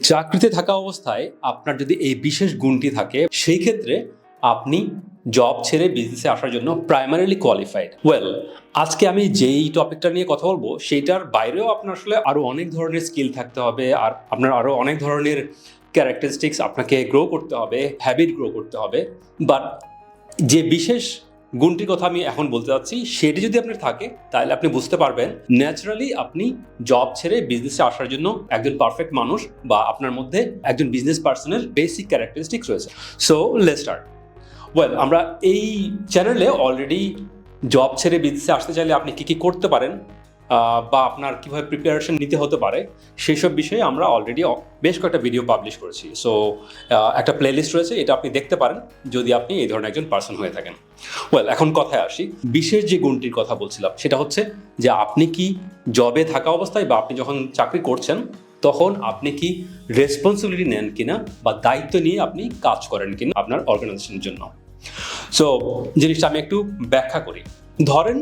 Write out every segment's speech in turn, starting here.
চাকরিতে থাকা অবস্থায় আপনার যদি এই বিশেষ গুণটি থাকে সেই ক্ষেত্রে আপনি জব ছেড়ে বিজনেসে আসার জন্য প্রাইমারিলি কোয়ালিফাইড। আজকে আমি যেই টপিকটা নিয়ে কথা বলবো সেইটার বাইরেও আপনার আসলে আরো অনেক ধরনের স্কিল থাকতে হবে, আর আপনার আরো অনেক ধরনের ক্যারেক্টারিস্টিক্স আপনাকে গ্রো করতে হবে, হ্যাবিট গ্রো করতে হবে। বাট যে বিশেষ গুণটির কথা আমি এখন বলতে চাচ্ছি সেটি যদি আপনার থাকে তাহলে আপনি বুঝতে পারবেন ন্যাচারালি আপনি জব ছেড়ে বিজনেসে আসার জন্য একজন পারফেক্ট মানুষ বা আপনার মধ্যে একজন বিজনেস পার্সনের বেসিক ক্যারেক্টারিস্টিক্স রয়েছে। So let's start. আমরা এই চ্যানেলে অলরেডি জব ছেড়ে বিজনেসে আসতে চাইলে আপনি কী কী করতে পারেন বা আপনার কীভাবে প্রিপারেশন নিতে হতে পারে সেই সব বিষয়ে আমরা অলরেডি বেশ কয়েকটা ভিডিও পাবলিশ করেছি। সো একটা প্লেলিস্ট রয়েছে, এটা আপনি দেখতে পারেন যদি আপনি এই ধরনের একজন পার্সন হয়ে থাকেন। এখন কথায় আসি, বিশেষ যে গুণটির কথা বলছিলাম সেটা হচ্ছে যে আপনি কি জবে থাকা অবস্থায় বা আপনি যখন চাকরি করছেন তখন আপনি কি রেসপন্সিবিলিটি নেন কিনা বা দায়িত্ব নিয়ে আপনি কাজ করেন কিনা আপনার অর্গানাইজেশনের জন্য। সো জিনিসটা আমি একটু ব্যাখ্যা করি। ধরেন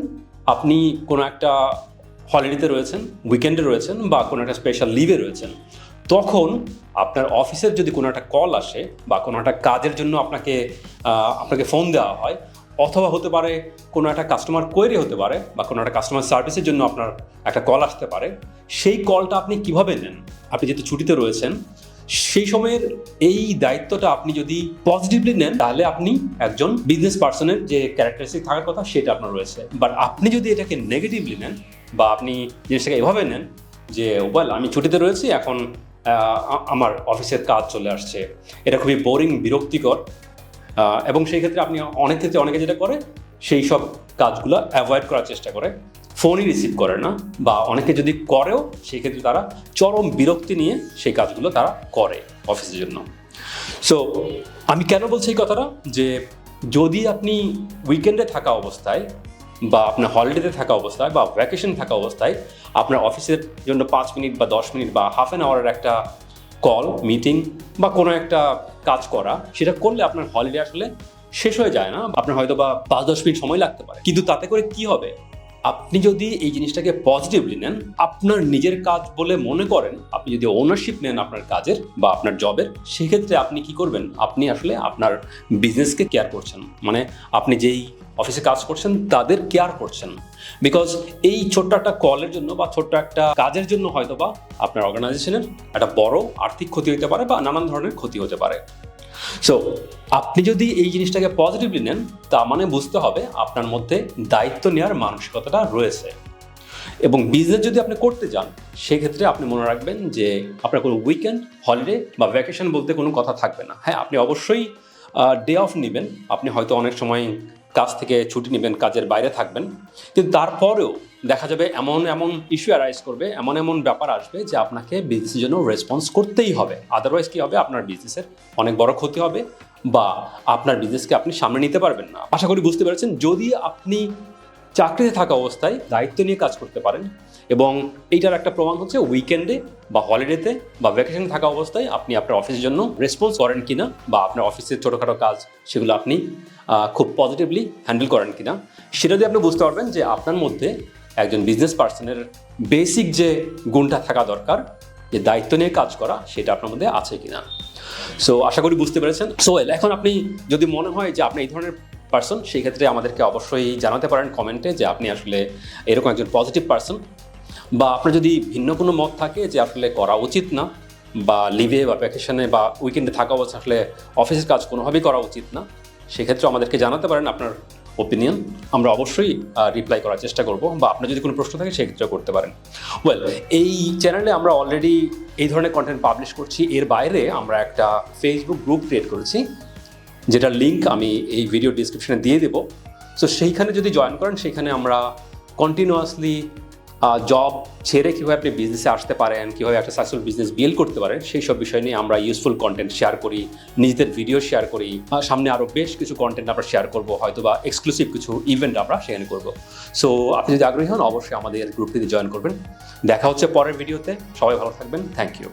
আপনি কোনো একটা হলিডেতে রয়েছেন, উইকেন্ডে রয়েছেন বা কোনো একটা স্পেশাল লিভে রয়েছেন, তখন আপনার অফিসের যদি কোনো একটা কল আসে বা কোনো একটা কাজের জন্য আপনাকে ফোন দেওয়া হয়, অথবা হতে পারে কোনো একটা কাস্টমার কোয়েরি হতে পারে বা কোনো একটা কাস্টমার সার্ভিসের জন্য আপনার একটা কল আসতে পারে, সেই কলটা আপনি কিভাবে নেন? আপনি যেহেতু ছুটিতে রয়েছেন সেই সময়ের এই দায়িত্বটা আপনি যদি পজিটিভলি নেন তাহলে আপনি একজন বিজনেস পার্সনের যে ক্যারেক্টারিস্টিক থাকার কথা সেটা আপনার রয়েছে। বাট আপনি যদি এটাকে নেগেটিভলি নেন বা আপনি জিনিসটাকে এভাবে নেন যে আমি ছুটিতে রয়েছি, এখন আমার অফিসের কাজ চলে আসছে, এটা খুবই বোরিং, বিরক্তিকর, এবং সেই ক্ষেত্রে আপনি অনেকে যেটা করে সেই সব কাজগুলো অ্যাভয়েড করার চেষ্টা করে, ফোনই রিসিভ করে না, বা অনেকে যদি করেও সেই ক্ষেত্রে তারা চরম বিরক্তি নিয়ে সেই কাজগুলো তারা করে অফিসের জন্য। সো আমি কেন বলছি এই কথাটা, যে যদি আপনি উইকেন্ডে থাকা অবস্থায় বা আপনার হলিডেতে থাকা অবস্থায় বা ভ্যাকেশন থাকা অবস্থায় আপনার অফিসের জন্য 5 মিনিট বা 10 মিনিট বা হাফ অ্যান আওয়ারের একটা কল, মিটিং বা কোনো একটা কাজ করা, সেটা করলে আপনার হলিডে আসলে শেষ হয়ে যায় না। আপনার হয়তো বা 5-10 মিনিট সময় লাগতে পারে, কিন্তু তাতে করে কি হবে, আপনি যদি এই জিনিসটাকে পজিটিভলি নেন, আপনার নিজের কাজ বলে মনে করেন, আপনি যদি ওনারশিপ নেন আপনার কাজের বা আপনার জবের, সেক্ষেত্রে আপনি কি করবেন, আপনি আসলে আপনার বিজনেসকে কেয়ার করছেন, মানে আপনি যেই অফিসে কাজ করছেন তাদের কেয়ার করছেন। বিকজ এই ছোট্ট একটা কলের জন্য বা ছোট্ট একটা কাজের জন্য হয়তো বা আপনার অর্গানাইজেশনের একটা বড় আর্থিক ক্ষতি হতে পারে বা নানান ধরনের ক্ষতি হতে পারে। সো আপনি যদি এই জিনিসটাকে পজিটিভলি নেন, তা মানে বুঝতে হবে আপনার মধ্যে দায়িত্ব নেওয়ার মানসিকতাটা রয়েছে। এবং বিজনেস যদি আপনি করতে যান সেক্ষেত্রে আপনি মনে রাখবেন যে আপনার কোনো উইকেন্ড, হলিডে বা ভ্যাকেশন বলতে কোনো কথা থাকবে না। হ্যাঁ, আপনি অবশ্যই ডে অফ নেবেন, আপনি হয়তো অনেক সময় কাজ থেকে ছুটি নেবেন, কাজের বাইরে থাকবেন, কিন্তু তারপরেও দেখা যাবে এমন ইস্যু অ্যারাইজ করবে, এমন ব্যাপার আসবে যে আপনাকে বিজনেসের জন্য রেসপন্স করতেই হবে। আদারওয়াইজ কী হবে, আপনার বিজনেসের অনেক বড় ক্ষতি হবে বা আপনার বিজনেসকে আপনি সামনে নিতে পারবেন না। আশা করি বুঝতে পেরেছেন। যদি আপনি চাকরিতে থাকা অবস্থায় দায়িত্ব নিয়ে কাজ করতে পারেন, এবং এইটার একটা প্রমাণ হচ্ছে উইকেন্ডে বা হলিডেতে বা ভ্যাকেশনে থাকা অবস্থায় আপনি আপনার অফিসের জন্য রেসপন্স করেন কিনা, বা আপনার অফিসের ছোটোখাটো কাজ সেগুলো আপনি খুব পজিটিভলি হ্যান্ডেল করেন কিনা, সেটা দিয়ে আপনি বুঝতে পারবেন যে আপনার মধ্যে একজন বিজনেস পার্সনের বেসিক যে গুণটা থাকা দরকার, যে দায়িত্ব নিয়ে কাজ করা, সেটা আপনার মধ্যে আছে কিনা। সো আশা করি বুঝতে পেরেছেন। এখন আপনি যদি মনে হয় যে আপনি এই ধরনের পার্সন, সেই ক্ষেত্রে আমাদেরকে অবশ্যই জানাতে পারেন কমেন্টে যে আপনি আসলে এরকম একজন পজিটিভ পার্সন, বা আপনার যদি ভিন্ন কোনো মত থাকে যে আসলে করা উচিত না, বা লিভে বা ভ্যাকেশনে বা উইকেন্ডে থাকা অবস্থা আসলে অফিসের কাজ কোনোভাবেই করা উচিত না, সেক্ষেত্রে আমাদেরকে জানাতে পারেন আপনার ওপিনিয়ন। আমরা অবশ্যই রিপ্লাই করার চেষ্টা করব, বা আপনার যদি কোনো প্রশ্ন থাকে সেক্ষেত্রেও করতে পারেন। এই চ্যানেলে আমরা অলরেডি এই ধরনের কন্টেন্ট পাবলিশ করছি। এর বাইরে আমরা একটা ফেসবুক গ্রুপ ক্রিয়েট করেছি, যেটার লিঙ্ক আমি এই ভিডিও ডিসক্রিপশনে দিয়ে দেবো। সো সেইখানে যদি জয়েন করেন, সেখানে আমরা কন্টিনিউয়াসলি জব ছেড়ে কীভাবে আপনি বিজনেসে আসতে পারেন, কীভাবে একটা সাকসেসফুল বিজনেস বিল্ড করতে পারেন, সেই সব বিষয় নিয়ে আমরা ইউজফুল কন্টেন্ট শেয়ার করি, নিজেদের ভিডিও শেয়ার করি। সামনে আরও বেশ কিছু কন্টেন্ট আমরা শেয়ার করবো, হয়তো বা এক্সক্লুসিভ কিছু ইভেন্ট আমরা সেখানে করবো। সো আপনি যদি আগ্রহী হন, অবশ্যই আমাদের গ্রুপটিতে জয়েন করবেন। দেখা হচ্ছে পরের ভিডিওতে। সবাই ভালো থাকবেন। Thank you.